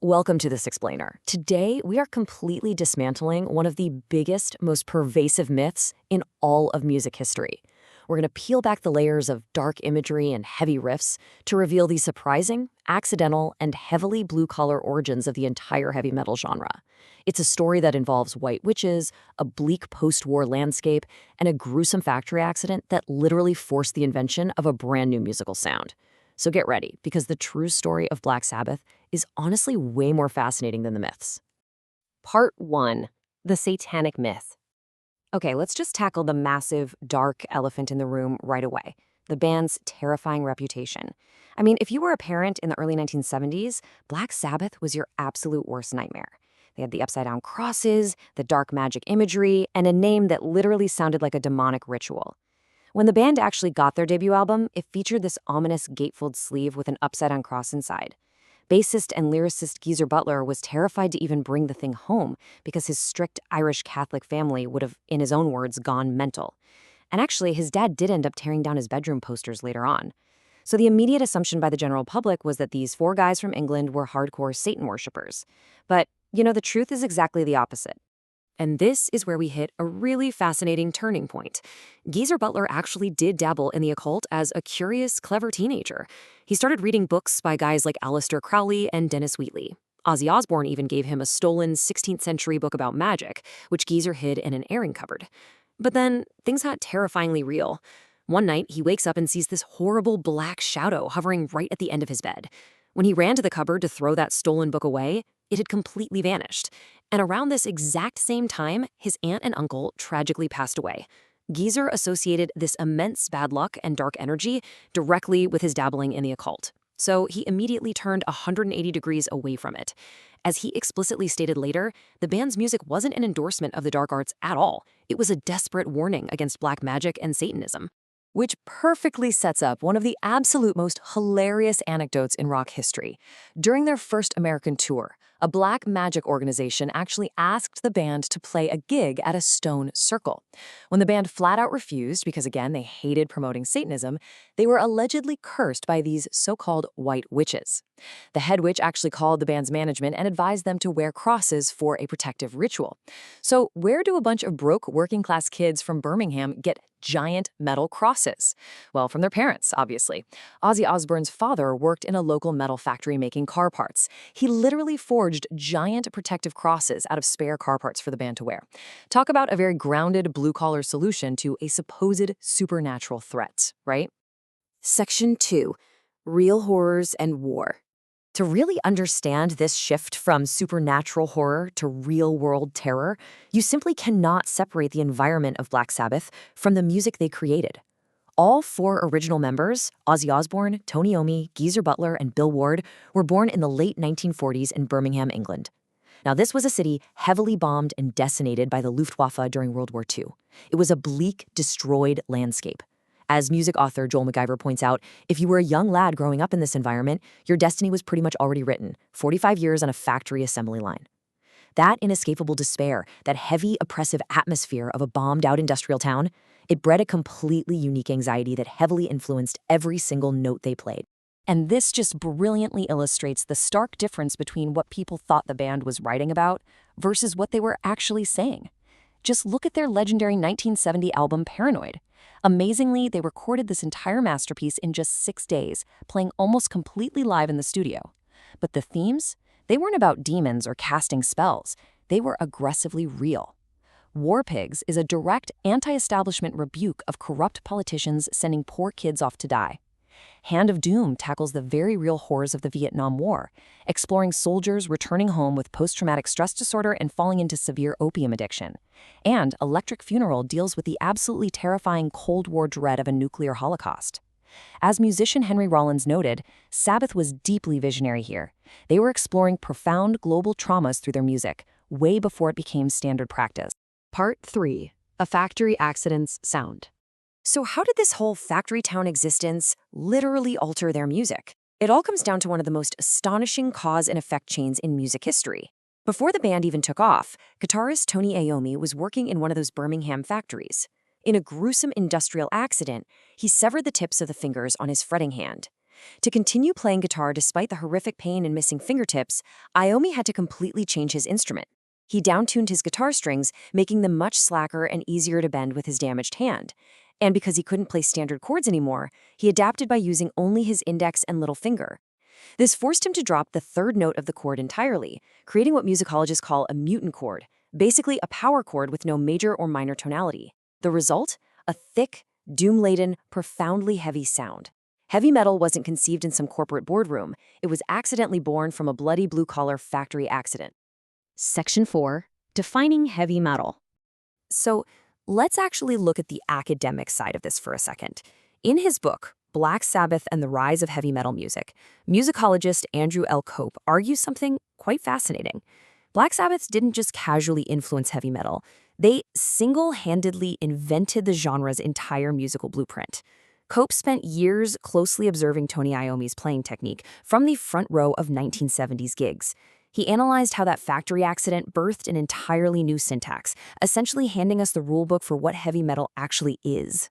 Welcome to This Explainer. Today, we are completely dismantling one of the biggest, most pervasive myths in all of music history. We're going to peel back the layers of dark imagery and heavy riffs to reveal the surprising, accidental, and heavily blue-collar origins of the entire heavy metal genre. It's a story that involves white witches, a bleak post-war landscape, and a gruesome factory accident that literally forced the invention of a brand new musical sound. So get ready, because the true story of Black Sabbath is honestly way more fascinating than the myths. Part 1. The Satanic Myth. Okay, let's just tackle the massive, dark elephant in the room right away. The band's terrifying reputation. I mean, if you were a parent in the early 1970s, Black Sabbath was your absolute worst nightmare. They had the upside-down crosses, the dark magic imagery, and a name that literally sounded like a demonic ritual. When the band actually got their debut album, it featured this ominous gatefold sleeve with an upside-down cross inside. Bassist and lyricist Geezer Butler was terrified to even bring the thing home because his strict Irish Catholic family would have, in his own words, gone mental. And actually, his dad did end up tearing down his bedroom posters later on. So the immediate assumption by the general public was that these four guys from England were hardcore Satan worshippers. But, the truth is exactly the opposite. And this is where we hit a really fascinating turning point. Geezer Butler actually did dabble in the occult as a curious, clever teenager. He started reading books by guys like Aleister Crowley and Dennis Wheatley. Ozzy Osbourne even gave him a stolen 16th century book about magic, which Geezer hid in an airing cupboard. But then, things got terrifyingly real. One night, he wakes up and sees this horrible black shadow hovering right at the end of his bed. When he ran to the cupboard to throw that stolen book away, it had completely vanished. And around this exact same time, his aunt and uncle tragically passed away. Geezer associated this immense bad luck and dark energy directly with his dabbling in the occult. So he immediately turned 180 degrees away from it. As he explicitly stated later, the band's music wasn't an endorsement of the dark arts at all. It was a desperate warning against black magic and Satanism. Which perfectly sets up one of the absolute most hilarious anecdotes in rock history. During their first American tour, a black magic organization actually asked the band to play a gig at a stone circle. When the band flat out refused, because again, they hated promoting Satanism, they were allegedly cursed by these so-called white witches. The head witch actually called the band's management and advised them to wear crosses for a protective ritual. So where do a bunch of broke working-class kids from Birmingham get giant metal crosses? Well, from their parents, obviously. Ozzy Osbourne's father worked in a local metal factory making car parts. He literally forged giant protective crosses out of spare car parts for the band to wear. Talk about a very grounded blue-collar solution to a supposed supernatural threat, right? Section 2. Real Horrors and War. To really understand this shift from supernatural horror to real-world terror, you simply cannot separate the environment of Black Sabbath from the music they created. All four original members, Ozzy Osbourne, Tony Iommi, Geezer Butler, and Bill Ward, were born in the late 1940s in Birmingham, England. Now, this was a city heavily bombed and decimated by the Luftwaffe during World War II. It was a bleak, destroyed landscape. As music author Joel McIver points out, if you were a young lad growing up in this environment, your destiny was pretty much already written, 45 years on a factory assembly line. That inescapable despair, that heavy, oppressive atmosphere of a bombed-out industrial town, it bred a completely unique anxiety that heavily influenced every single note they played. And this just brilliantly illustrates the stark difference between what people thought the band was writing about versus what they were actually saying. Just look at their legendary 1970 album Paranoid. Amazingly, they recorded this entire masterpiece in just 6 days, playing almost completely live in the studio. But the themes? They weren't about demons or casting spells. They were aggressively real. War Pigs is a direct anti-establishment rebuke of corrupt politicians sending poor kids off to die. Hand of Doom tackles the very real horrors of the Vietnam War, exploring soldiers returning home with post-traumatic stress disorder and falling into severe opium addiction. And Electric Funeral deals with the absolutely terrifying Cold War dread of a nuclear holocaust. As musician Henry Rollins noted, Sabbath was deeply visionary here. They were exploring profound global traumas through their music, way before it became standard practice. Part 3. A Factory Accident's Sound. So how did this whole factory town existence literally alter their music? It all comes down to one of the most astonishing cause and effect chains in music history. Before the band even took off, guitarist Tony Iommi was working in one of those Birmingham factories. In a gruesome industrial accident, he severed the tips of the fingers on his fretting hand. To continue playing guitar despite the horrific pain and missing fingertips, Iommi had to completely change his instrument. He downtuned his guitar strings, making them much slacker and easier to bend with his damaged hand. And because he couldn't play standard chords anymore, he adapted by using only his index and little finger. This forced him to drop the third note of the chord entirely, creating what musicologists call a mutant chord, basically a power chord with no major or minor tonality. The result? A thick, doom-laden, profoundly heavy sound. Heavy metal wasn't conceived in some corporate boardroom. It was accidentally born from a bloody blue-collar factory accident. Section 4. Defining heavy metal. So, let's actually look at the academic side of this for a second. In his book, Black Sabbath and the Rise of Heavy Metal Music, musicologist Andrew L. Cope argues something quite fascinating. Black Sabbath didn't just casually influence heavy metal. They single-handedly invented the genre's entire musical blueprint. Cope spent years closely observing Tony Iommi's playing technique from the front row of 1970s gigs. He analyzed how that factory accident birthed an entirely new syntax, essentially handing us the rulebook for what heavy metal actually is.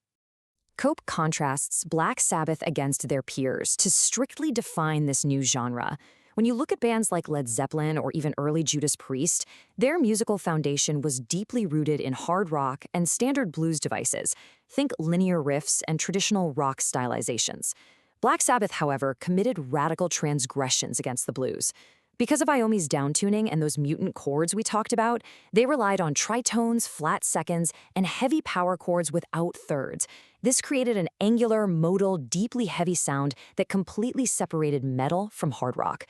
Cope contrasts Black Sabbath against their peers to strictly define this new genre. When you look at bands like Led Zeppelin or even early Judas Priest, their musical foundation was deeply rooted in hard rock and standard blues devices. Think linear riffs and traditional rock stylizations. Black Sabbath, however, committed radical transgressions against the blues. Because of Iommi's downtuning and those mutant chords we talked about, they relied on tritones, flat seconds, and heavy power chords without thirds. This created an angular, modal, deeply heavy sound that completely separated metal from hard rock.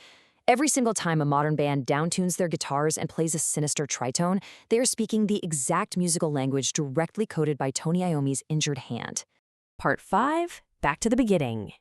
Every single time a modern band downtunes their guitars and plays a sinister tritone, they are speaking the exact musical language directly coded by Tony Iommi's injured hand. Part 5. Back to the beginning.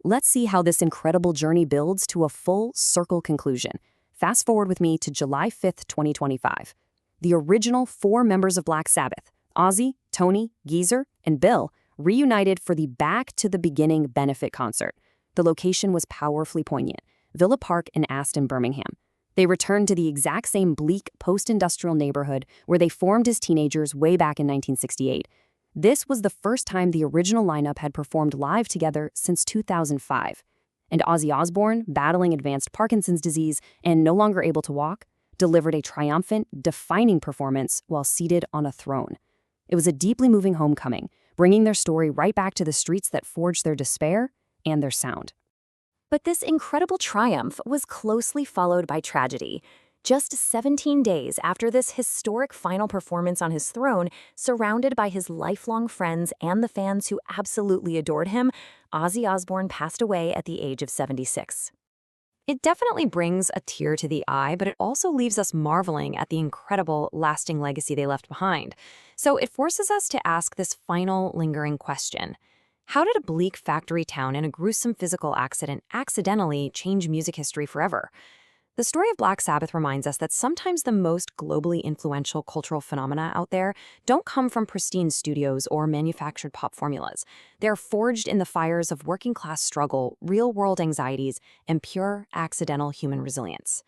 Let's see how this incredible journey builds to a full circle conclusion. Fast forward with me to July 5th, 2025. The original 4 members of Black Sabbath, Ozzy, Tony, Geezer, and Bill, reunited for the Back to the Beginning benefit concert. The location was powerfully poignant, Villa Park in Aston, Birmingham. They returned to the exact same bleak post-industrial neighborhood where they formed as teenagers way back in 1968. This was the first time the original lineup had performed live together since 2005. And Ozzy Osbourne, battling advanced Parkinson's disease and no longer able to walk, delivered a triumphant, defining performance while seated on a throne. It was a deeply moving homecoming, bringing their story right back to the streets that forged their despair and their sound. But this incredible triumph was closely followed by tragedy. Just 17 days after this historic final performance on his throne, surrounded by his lifelong friends and the fans who absolutely adored him, Ozzy Osbourne passed away at the age of 76. It definitely brings a tear to the eye, but it also leaves us marveling at the incredible, lasting legacy they left behind. So it forces us to ask this final, lingering question. How did a bleak factory town and a gruesome physical accident accidentally change music history forever? The story of Black Sabbath reminds us that sometimes the most globally influential cultural phenomena out there don't come from pristine studios or manufactured pop formulas. They're forged in the fires of working-class struggle, real-world anxieties, and pure, accidental human resilience.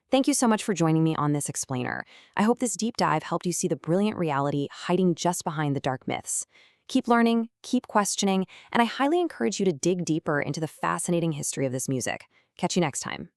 Thank you so much for joining me on this explainer. I hope this deep dive helped you see the brilliant reality hiding just behind the dark myths. Keep learning, keep questioning, and I highly encourage you to dig deeper into the fascinating history of this music. Catch you next time.